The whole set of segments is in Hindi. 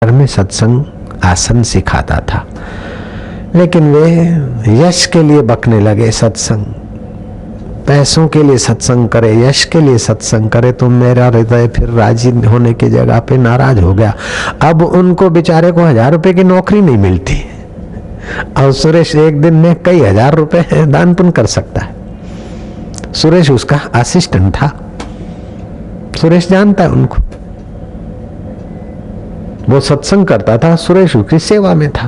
घर में सत्संग आसन सिखाता था, लेकिन वे यश के लिए बकने लगे। सत्संग पैसों के लिए सत्संग करे, यश के लिए सत्संग करे, तो मेरा हृदय फिर राजी होने की जगह पे नाराज हो गया। अब उनको बेचारे को 1000 रुपए की नौकरी नहीं मिलती और सुरेश एक दिन में कई 1000 रुपए दान पुण्य कर सकता है। सुरेश उसका असिस्टेंट था, सुरेश जानता है उनको, वो सत्संग करता था, सुरेश उसकी सेवा में था।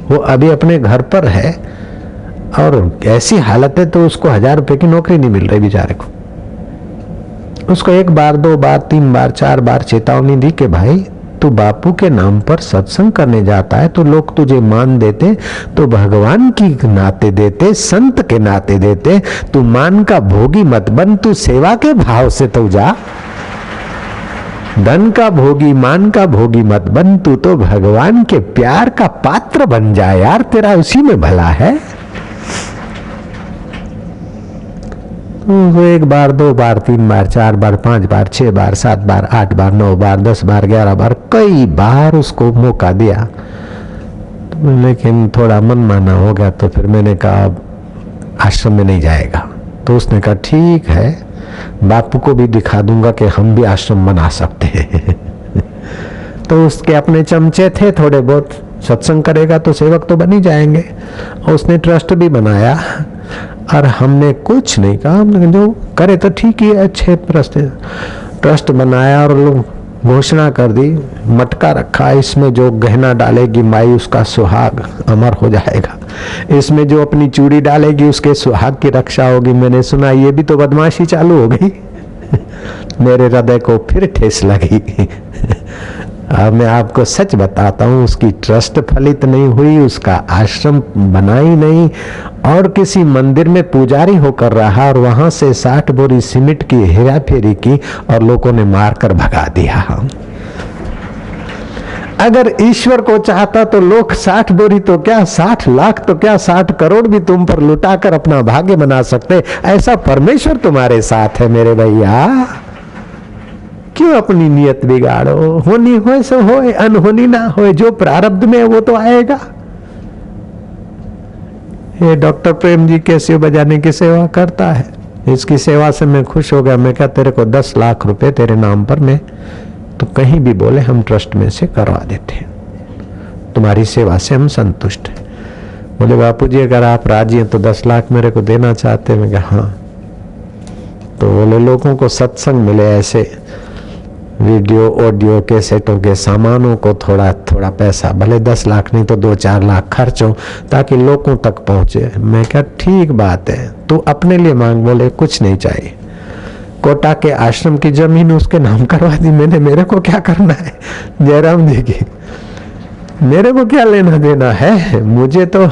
वो अभी अपने घर पर है और ऐसी हालत है तो उसको 1000 रुपए की नौकरी नहीं मिल रही बेचारे को। उसको 1 बार 2 बार 3 बार 4 बार चेतावनी दी कि भाई तू बापू के नाम पर सत्संग करने जाता है तो लोग तुझे मान देते, तो भगवान की नाते देते, संत के नाते देते। तू मान का भोगी मत बन, तू सेवा के भाव से तो जा। धन का भोगी, मान का भोगी मत बन, तू तो भगवान के प्यार का पात्र बन जा यार, तेरा उसी में भला है। तो 1 बार 2 बार 3 बार 4 बार 5 बार 6 बार 7 बार 8 बार 9 बार 10 बार 11 बार कई बार उसको मौका दिया, लेकिन थोड़ा मनमाना हो गया। तो फिर मैंने कहा अब आश्रम में नहीं जाएगा। तो उसने कहा ठीक है, बापू को भी दिखा दूंगा कि हम भी आश्रम बना सकते हैं। तो उसके अपने चमचे थे थोड़े बहुत, सत्संग करेगा तो सेवक तो बन ही जाएंगे। और उसने ट्रस्ट भी बनाया और हमने कुछ नहीं कहा, हमने जो करे तो ठीक ही है, अच्छे ट्रस्ट बनाया और लोग घोषणा कर दी, मटका रखा, इसमें जो गहना डालेगी माई उसका सुहाग अमर हो जाएगा, इसमें जो अपनी चूड़ी डालेगी उसके सुहाग की रक्षा होगी। मैंने सुना ये भी तो बदमाशी चालू हो गई। मेरे हृदय को फिर ठेस लगी। अब मैं आपको सच बताता हूँ, उसकी ट्रस्ट फलित नहीं हुई, उसका आश्रम बना ही नहीं, और किसी मंदिर में पुजारी होकर रहा और वहां से 60 बोरी सीमेंट की हेरा फेरी की और लोगों ने मारकर भगा दिया। अगर ईश्वर को चाहता तो लोग 60 बोरी तो क्या, 60 लाख तो क्या, 60 करोड़ भी तुम पर लुटाकर अपना भाग्य बना सकते। ऐसा परमेश्वर तुम्हारे साथ है मेरे भैया। क्यों अपनी नियत बिगाड़ो? होनी हो सो होए, अनहोनी ना होए, जो प्रारब्ध में है वो तो आएगा। ये डॉक्टर प्रेम जी कैसे बजाने की सेवा करता है, इसकी सेवा से मैं खुश हो गया। मैं क्या तेरे को 10 लाख रुपए तेरे नाम पर मैं तो कहीं भी बोले हम ट्रस्ट में से करवा देते हैं, तुम्हारी सेवा से हम संतुष्ट हैं। बोले बापू जी अगर आप राजी हैं तो 10 लाख मेरे को देना चाहते हैं। मैं कहा हाँ। तो बोले लोगों को सत्संग मिले, ऐसे वीडियो ऑडियो के सेटों के सामानों को थोड़ा थोड़ा पैसा, भले 10 लाख नहीं तो 2-4 लाख खर्च हो ताकि लोगों तक पहुंचे। मैं क्या ठीक बात है, तू अपने लिए मांग। बोले कुछ नहीं चाहिए, कोटा के आश्रम की जमीन उसके नाम करवा दी मैंने, मेरे को क्या करना है जयराम जी की, मेरे को क्या लेना देना है। मुझे तो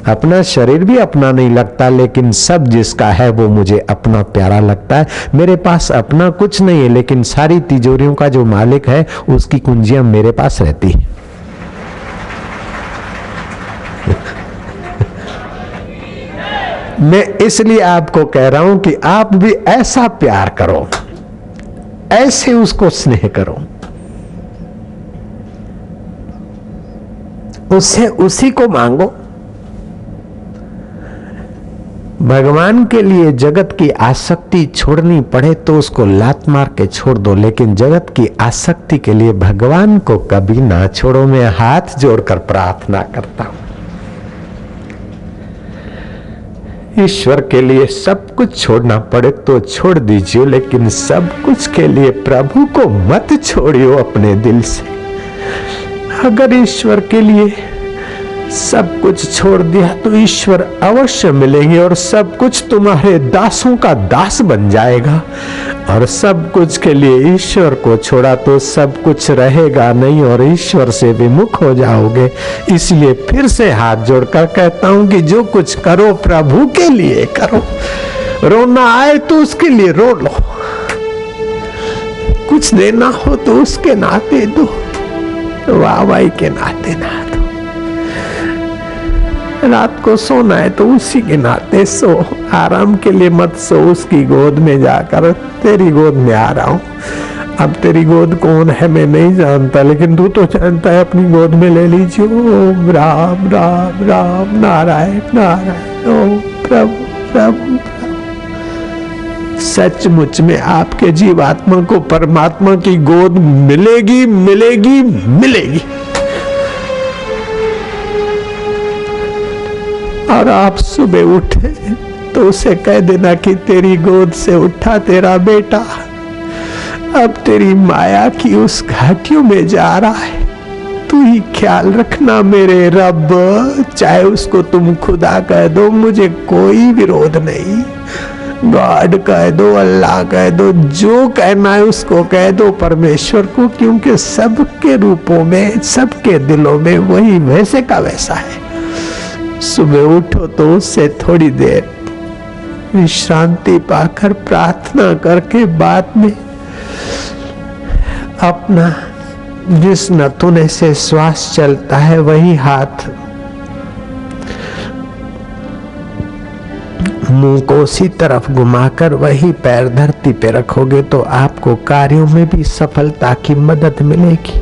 अपना शरीर भी अपना नहीं लगता, लेकिन सब जिसका है वो मुझे अपना प्यारा लगता है। मेरे पास अपना कुछ नहीं है, लेकिन सारी तिजोरियों का जो मालिक है उसकी कुंजियां मेरे पास रहती है। मैं इसलिए आपको कह रहा हूं कि आप भी ऐसा प्यार करो, ऐसे उसको स्नेह करो, उससे उसी को मांगो। भगवान के लिए जगत की आसक्ति छोड़नी पड़े तो उसको लात मार के छोड़ दो, लेकिन जगत की आसक्ति के लिए भगवान को कभी ना छोड़ो। मैं हाथ जोड़कर प्रार्थना करता हूं, ईश्वर के लिए सब कुछ छोड़ना पड़े तो छोड़ दीजिए, लेकिन सब कुछ के लिए प्रभु को मत छोड़ियो अपने दिल से। अगर ईश्वर के लिए सब कुछ छोड़ दिया तो ईश्वर अवश्य मिलेंगे और सब कुछ तुम्हारे दासों का दास बन जाएगा। और सब कुछ के लिए ईश्वर को छोड़ा तो सब कुछ रहेगा नहीं और ईश्वर से विमुख हो जाओगे। इसलिए फिर से हाथ जोड़कर कहता हूं कि जो कुछ करो प्रभु के लिए करो। रोना आए तो उसके लिए रो लो, कुछ देना हो तो उसके नाते दो, वाहवाही के नाते ना दो। रात को सोना है तो उसी के नाते सो, आराम के लिए मत सो, उसकी गोद में जाकर तेरी गोद में आ रहा हूं। अब तेरी गोद कौन है मैं नहीं जानता, लेकिन तू तो जानता है, अपनी गोद में ले लीजिए। ओम राम राम राम नारायण नारायण ओम प्रभु प्रभु। सचमुच में आपके जीवात्मा को परमात्मा की गोद मिलेगी मिलेगी मिलेगी। और आप सुबह उठे तो उसे कह देना कि तेरी गोद से उठा तेरा बेटा, अब तेरी माया की उस घाटियों में जा रहा है, तू ही ख्याल रखना मेरे रब। चाहे उसको तुम खुदा कह दो, मुझे कोई विरोध नहीं, गॉड कह दो, अल्लाह कह दो, जो कहना है उसको कह दो परमेश्वर को, क्योंकि सबके रूपों में सबके दिलों में वही वैसे का वैसा है। सुबह उठो तो उससे थोड़ी देर विश्रांति पाकर प्रार्थना करके बाद में अपना जिस नथुने से श्वास चलता है वही हाथ मुंह को उसी तरफ घुमाकर वही पैर धरती पे रखोगे तो आपको कार्यों में भी सफलता की मदद मिलेगी।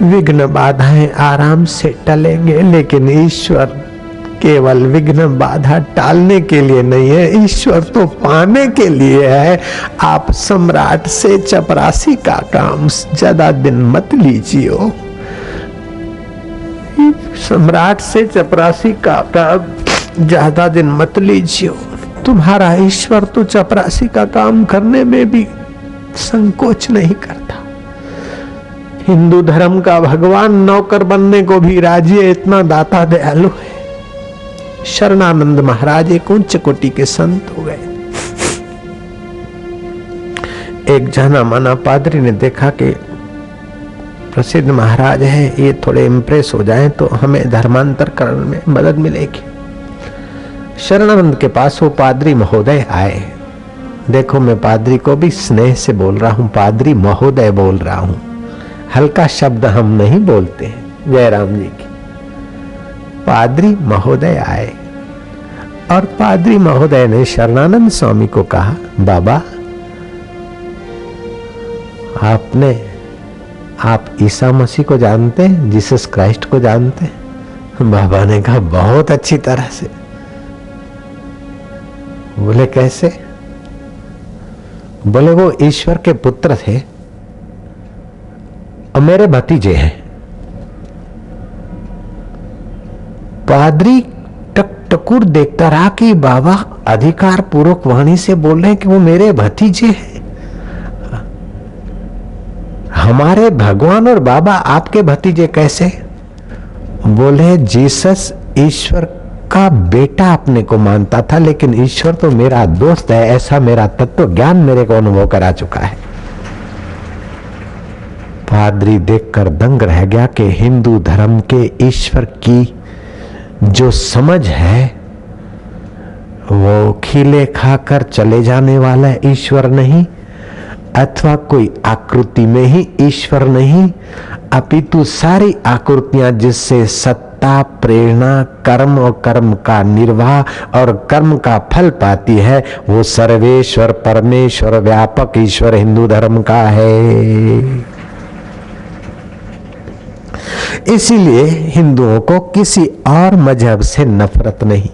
विघ्न बाधाएं आराम से टलेंगे, लेकिन ईश्वर केवल विघ्न बाधा टालने के लिए नहीं है, ईश्वर तो पाने के लिए है। आप सम्राट से चपरासी का काम ज्यादा दिन मत लीजिए। सम्राट से चपरासी का ज्यादा दिन मत लीजिए। तुम्हारा ईश्वर तो चपरासी का काम करने में भी संकोच नहीं करता। हिंदू धर्म का भगवान नौकर बनने को भी राजी है, इतना दाता दयालु है। शरणानंद महाराज एक उच्च कोटि के संत हो गए। एक जाना माना पादरी ने देखा कि प्रसिद्ध महाराज है, ये थोड़े इम्प्रेस हो जाएं तो हमें धर्मांतर करने में मदद मिलेगी। शरणानंद के पास वो पादरी महोदय आए। देखो मैं पादरी को भी स्नेह से बोल रहा हूँ, पादरी महोदय बोल रहा हूँ, हल्का शब्द हम नहीं बोलते हैं। जयराम जी की पादरी महोदय आए और पादरी महोदय ने शरणानंद स्वामी को कहा, बाबा आप ईसा मसीह को जानते हैं, जीसस क्राइस्ट को जानते हैं? बाबा ने कहा बहुत अच्छी तरह से। बोले कैसे? बोले वो ईश्वर के पुत्र थे और मेरे भतीजे हैं। पादरी टकटकुर देखता रहा कि बाबा अधिकार पूर्वक वाणी से बोल रहे हैं कि वो मेरे भतीजे हैं। हमारे भगवान और बाबा आपके भतीजे कैसे? बोले जीसस ईश्वर का बेटा अपने को मानता था, लेकिन ईश्वर तो मेरा दोस्त है, ऐसा मेरा तत्व ज्ञान मेरे को अनुभव करा चुका है। पादरी देखकर दंग रह गया कि हिंदू धर्म के ईश्वर की जो समझ है वो खीले खाकर चले जाने वाला ईश्वर नहीं, अथवा कोई आकृति में ही ईश्वर नहीं, अपितु सारी आकृतियां जिससे सत्ता, प्रेरणा, कर्म और कर्म का निर्वाह और कर्म का फल पाती है, वो सर्वेश्वर परमेश्वर व्यापक ईश्वर हिंदू धर्म का है। इसीलिए हिंदुओं को किसी और मजहब से नफरत नहीं,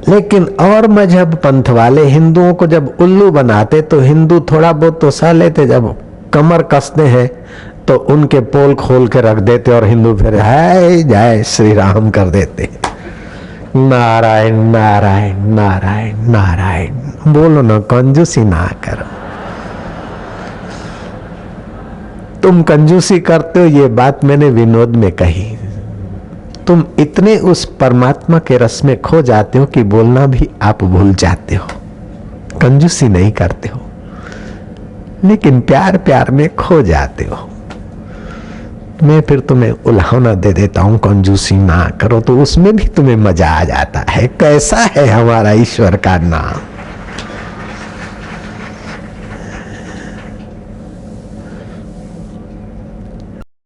लेकिन और मजहब पंथ वाले हिंदुओं को जब उल्लू बनाते तो हिंदू थोड़ा बहुत तो सह लेते, जब कमर कसते हैं तो उनके पोल खोल के रख देते और हिंदू फिर हाय जय श्री राम कर देते। नारायण नारायण नारायण नारायण बोलो ना, कंजूसी ना करो। तुम कंजूसी करते हो, ये बात मैंने विनोद में कही। तुम इतने उस परमात्मा के रस में खो जाते हो कि बोलना भी आप भूल जाते हो। कंजूसी नहीं करते हो, लेकिन प्यार प्यार में खो जाते हो। मैं फिर तुम्हें उल्हाना दे देता हूं, कंजूसी ना करो, तो उसमें भी तुम्हें मजा आ जाता है। कैसा है हमारा ईश्वर का नाम।